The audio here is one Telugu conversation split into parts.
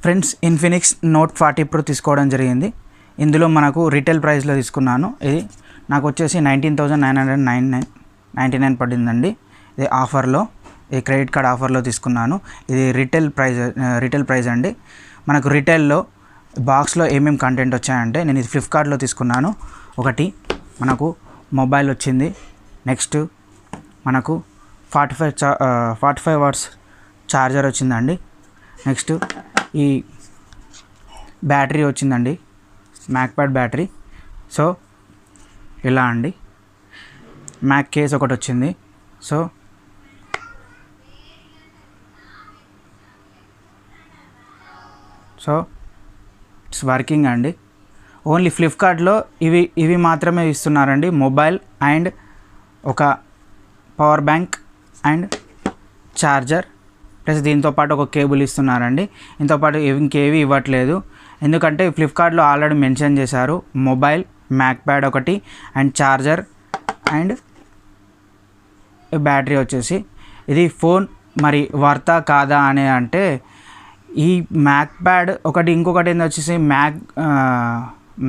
ఫ్రెండ్స్, ఇన్ఫినిక్స్ నోట్ 40 ప్రో తీసుకోవడం జరిగింది. ఇందులో మనకు రిటైల్ ప్రైస్లో తీసుకున్నాను. ఇది నాకు వచ్చేసి 19,999 పడిందండి. ఇది ఆఫర్లో, ఇది క్రెడిట్ కార్డ్ ఆఫర్లో తీసుకున్నాను. ఇది రిటైల్ ప్రైస్ అండి. మనకు రిటైల్లో బాక్స్లో ఏమేమి కంటెంట్ వచ్చాయంటే, నేను ఇది ఫ్లిప్కార్ట్లో తీసుకున్నాను. ఒకటి మనకు మొబైల్ వచ్చింది. నెక్స్ట్ మనకు 45 వాట్స్ ఛార్జర్ వచ్చిందండి. నెక్స్ట్ ఈ బ్యాటరీ వచ్చిందండి, మ్యాక్ప్యాడ్ బ్యాటరీ. సో ఇలా అండి. మ్యాక్ కేస్ ఒకటి వచ్చింది. సో ఇట్స్ వర్కింగ్ అండి. ఓన్లీ ఫ్లిప్కార్ట్లో ఇవి మాత్రమే ఇస్తున్నారండి. మొబైల్ అండ్ ఒక power bank and charger plus దీంతోపాటు ఒక కేబుల్ ఇస్తున్నారండి. దీంతోపాటు ఇంకేవి ఇవ్వట్లేదు. ఎందుకంటే ఫ్లిప్కార్ట్లో ఆల్రెడీ మెన్షన్ చేశారు మొబైల్, మ్యాక్ప్యాడ్ ఒకటి అండ్ ఛార్జర్ అండ్ బ్యాటరీ వచ్చేసి. ఇది ఫోన్ మరి వర్తా కాదా అని అంటే, ఈ మ్యాక్ప్యాడ్ ఒకటి, ఇంకొకటి ఏంది వచ్చేసి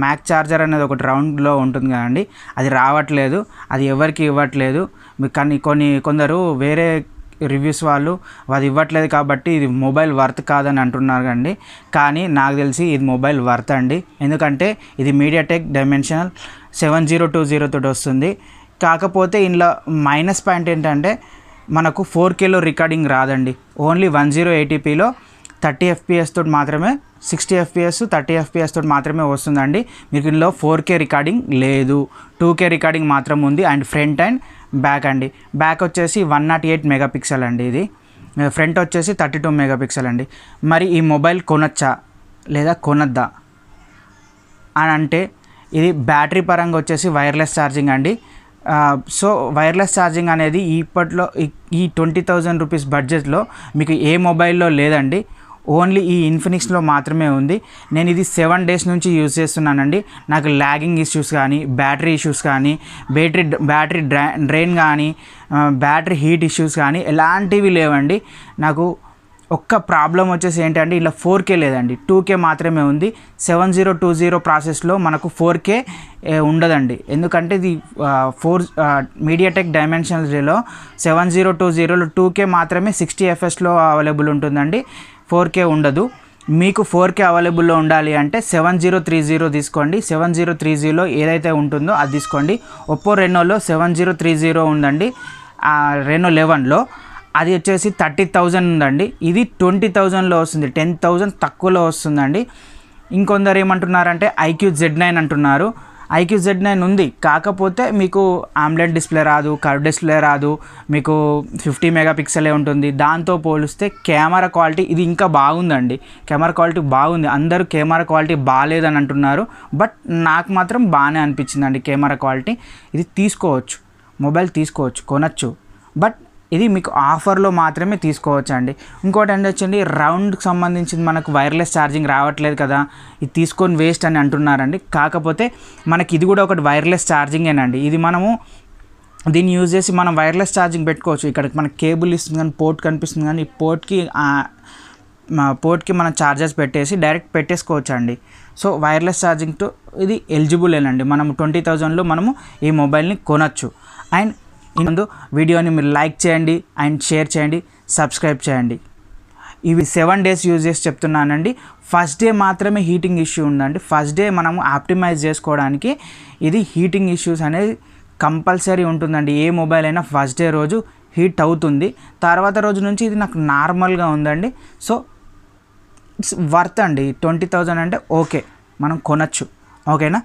మ్యాక్ ఛార్జర్ అనేది ఒకటి రౌండ్లో ఉంటుంది కదండి, అది రావట్లేదు. అది ఎవరికి ఇవ్వట్లేదు. కానీ కొందరు వేరే రివ్యూస్ వాళ్ళు అది ఇవ్వట్లేదు కాబట్టి ఇది మొబైల్ వర్త్ కాదని అంటున్నారు కండి. కానీ నాకు తెలిసి ఇది మొబైల్ వర్త్ అండి. ఎందుకంటే ఇది మీడియాటెక్ డైమెన్షనల్ 7020 తోటి వస్తుంది. కాకపోతే ఇందులో మైనస్ పాయింట్ ఏంటంటే, మనకు 4Kలో రికార్డింగ్ రాదండి. ఓన్లీ 1080pలో 30 FPS తోటి మాత్రమే, 60 FPS 30 FPS తోటి మాత్రమే వస్తుందండి. మీకు ఇందులో 4K రికార్డింగ్ లేదు, 2K రికార్డింగ్ మాత్రం ఉంది. అండ్ ఫ్రంట్ అండ్ బ్యాక్ అండి. బ్యాక్ వచ్చేసి 108 మెగాపిక్సెల్ అండి. ఇది ఫ్రంట్ వచ్చేసి 32 మెగాపిక్సెల్ అండి. మరి ఈ మొబైల్ కొనొచ్చా లేదా కొనద్దా అని అంటే, ఇది బ్యాటరీ పరంగా వచ్చేసి వైర్లెస్ ఛార్జింగ్ అండి. సో వైర్లెస్ ఛార్జింగ్ అనేది ఇప్పట్లో ఈ 20,000 రూపీస్ బడ్జెట్లో మీకు ఏ మొబైల్లో లేదండి. ఓన్లీ ఈ ఇన్ఫినిక్స్లో మాత్రమే ఉంది. నేను ఇది 7 డేస్ నుంచి యూజ్ చేస్తున్నానండి. నాకు ల్యాగింగ్ ఇష్యూస్ కానీ, బ్యాటరీ ఇష్యూస్ కానీ, బ్యాటరీ డ్రైన్ కానీ, బ్యాటరీ హీట్ ఇష్యూస్ కానీ ఎలాంటివి లేవండి. నాకు ఒక్క ప్రాబ్లం వచ్చేసి ఏంటంటే, ఇలా 4K లేదండి, 2K మాత్రమే ఉంది. 7020 ప్రాసెస్లో మనకు 4K ఉండదండి. ఎందుకంటే ఇది మీడియాటెక్ డైమెన్షనల్స్లో 7020లో 2K మాత్రమే 60 FPSలో అవైలబుల్ ఉంటుందండి. 4K ఉండదు. మీకు 4K అవైలబుల్లో ఉండాలి అంటే 7030 తీసుకోండి. 7030లో ఏదైతే ఉంటుందో అది తీసుకోండి. ఒప్పో రెనోలో 7030 ఉందండి. రెనో 11లో అది వచ్చేసి 30,000 ఉందండి. ఇది 20,000లో వస్తుంది, 10,000 తక్కువలో వస్తుందండి. ఇంకొందరు ఏమంటున్నారంటే IQZ9 అంటున్నారు. IQZ9 ఉంది, కాకపోతే మీకు ఆమ్లెట్ డిస్ప్లే రాదు, కర్వ్ డిస్ప్లే రాదు, మీకు 50 మెగాపిక్సెలే ఉంటుంది. దాంతో పోలిస్తే కెమెరా క్వాలిటీ ఇది ఇంకా బాగుందండి. కెమెరా క్వాలిటీ బాగుంది. అందరూ కెమెరా క్వాలిటీ బాగాలేదని అంటున్నారు, బట్ నాకు మాత్రం బాగానే అనిపించిందండి కెమెరా క్వాలిటీ. ఇది తీసుకోవచ్చు, మొబైల్ తీసుకోవచ్చు, కొనచ్చు. బట్ ఇది మీకు ఆఫర్లో మాత్రమే తీసుకోవచ్చు అండి. ఇంకోటి ఏంటంటే, రౌండ్కి సంబంధించింది మనకు వైర్లెస్ ఛార్జింగ్ రావట్లేదు కదా, ఇది తీసుకొని వేస్ట్ అని అంటున్నారండి. కాకపోతే మనకి ఇది కూడా ఒకటి వైర్లెస్ ఛార్జింగేనండి. ఇది మనము దీన్ని యూజ్ చేసి మనం వైర్లెస్ ఛార్జింగ్ పెట్టుకోవచ్చు. ఇక్కడ మనకి కేబుల్ ఇస్తుంది కానీ, పోర్ట్ కనిపిస్తుంది కానీ, ఈ పోర్ట్కి మనం ఛార్జర్స్ పెట్టేసి డైరెక్ట్ పెట్టేసుకోవచ్చు అండి. సో వైర్లెస్ ఛార్జింగ్తో ఇది ఎలిజిబులేనండి. మనం 20,000లో మనము ఈ మొబైల్ని కొనచ్చు. అండ్ ముందు వీడియోని మీరు లైక్ చేయండి అండ్ షేర్ చేయండి, సబ్స్క్రైబ్ చేయండి. ఇవి 7 డేస్ యూజ్ చేసి చెప్తున్నానండి. ఫస్ట్ డే మాత్రమే హీటింగ్ ఇష్యూ ఉందండి. ఫస్ట్ డే మనము ఆప్టిమైజ్ చేసుకోవడానికి ఇది హీటింగ్ ఇష్యూస్ అనేది కంపల్సరీ ఉంటుందండి. ఏ మొబైల్ అయినా ఫస్ట్ డే రోజు హీట్ అవుతుంది. తర్వాత రోజు నుంచి ఇది నాకు నార్మల్గా ఉందండి. సో ఇట్స్ వర్త్ అండి. 20,000 అంటే ఓకే, మనం కొనచ్చు. ఓకేనా?